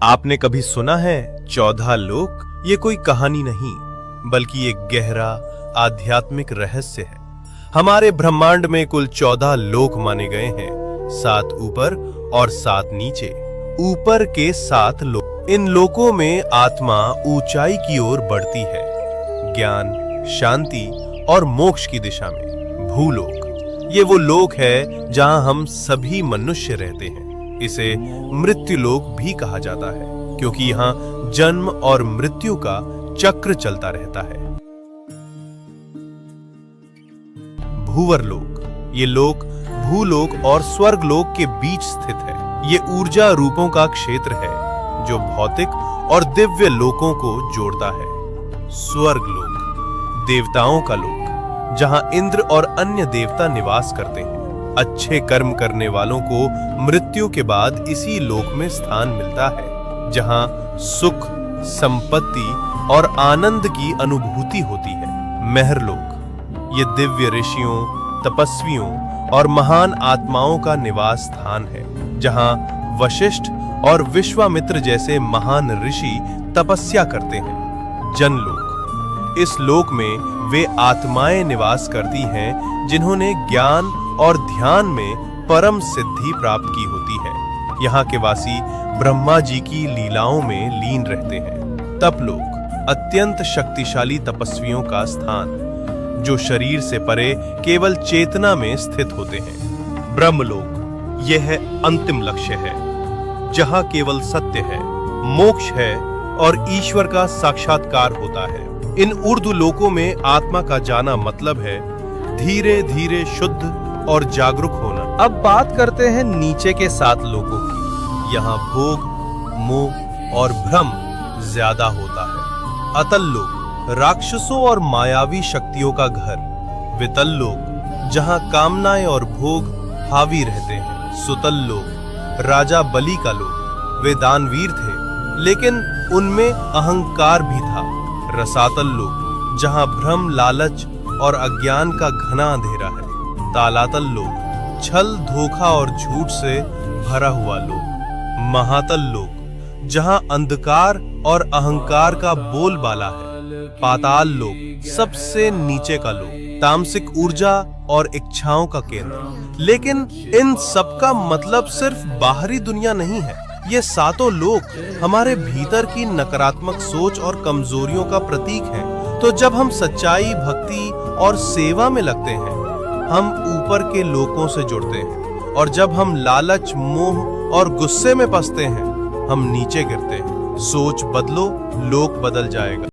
आपने कभी सुना है 14 लोक? ये कोई कहानी नहीं, बल्कि एक गहरा आध्यात्मिक रहस्य है। हमारे ब्रह्मांड में कुल 14 लोक माने गए हैं, 7 ऊपर और 7 नीचे। ऊपर के 7 लोक, इन लोकों में आत्मा ऊंचाई की ओर बढ़ती है, ज्ञान, शांति और मोक्ष की दिशा में। भूलोक, ये वो लोक है जहां हम सभी मनुष्य रहते हैं। इसे मृत्यु लोक भी कहा जाता है, क्योंकि यहाँ जन्म और मृत्यु का चक्र चलता रहता है। भूवर लोक, ये लोक भूलोक और स्वर्ग लोक के बीच स्थित है। ये ऊर्जा रूपों का क्षेत्र है जो भौतिक और दिव्य लोकों को जोड़ता है। स्वर्ग लोक, देवताओं का लोक, जहां इंद्र और अन्य देवता निवास करते हैं। अच्छे कर्म करने वालों को मृत्यु के बाद इसी लोक में स्थान मिलता है, जहां सुख, संपत्ति और आनंद की अनुभूति होती है। महरलोक, ये दिव्य ऋषियों, तपस्वियों और महान आत्माओं का निवास स्थान है, जहां वशिष्ठ और विश्वामित्र जैसे महान ऋषि तपस्या करते हैं। जनलोक, इस लोक में वे आत्माएं निवास करती हैं जिन्होंने ज्ञान और ध्यान में परम सिद्धि प्राप्त की होती है। यहाँ के वासी ब्रह्मा जी की लीलाओं में लीन रहते हैं। तपलोक, अत्यंत शक्तिशाली तपस्वियों का स्थान, जो शरीर से परे केवल चेतना में स्थित होते हैं। ब्रह्मलोक, यह है अंतिम लक्ष्य है, जहाँ केवल सत्य है, मोक्ष है और ईश्वर का साक्षात्कार होता है। इन ऊर्ध्व लोकों में आत्मा का जाना मतलब है धीरे धीरे शुद्ध और जागरूक होना। अब बात करते हैं नीचे के 7 लोकों की। यहाँ भोग, मोह और भ्रम ज्यादा होता है। अतल लोक, राक्षसों और मायावी शक्तियों का घर। वितल लोक, जहाँ कामनाएं और भोग हावी रहते हैं। सुतल लोक, राजा बलि का लोक। वे दानवीर थे, लेकिन उनमें अहंकार भी था। रसातल लोक, जहाँ भ्रम, लालच और अज्ञान का घना अंधेरा है। तालातल लोक, छल, धोखा और झूठ से भरा हुआ लोक। महातल लोक, जहां अंधकार और अहंकार का बोलबाला है। पाताल लोक, सबसे नीचे का लोक, तामसिक ऊर्जा और इच्छाओं का केंद्र। लेकिन इन सब का मतलब सिर्फ बाहरी दुनिया नहीं है। ये 7 लोक हमारे भीतर की नकारात्मक सोच और कमजोरियों का प्रतीक हैं। तो जब हम सच्चाई, भक्ति और सेवा में लगते हैं, हम ऊपर के लोकों से जुड़ते हैं, और जब हम लालच, मोह और गुस्से में फंसते हैं, हम नीचे गिरते हैं। सोच बदलो, लोक बदल जाएगा।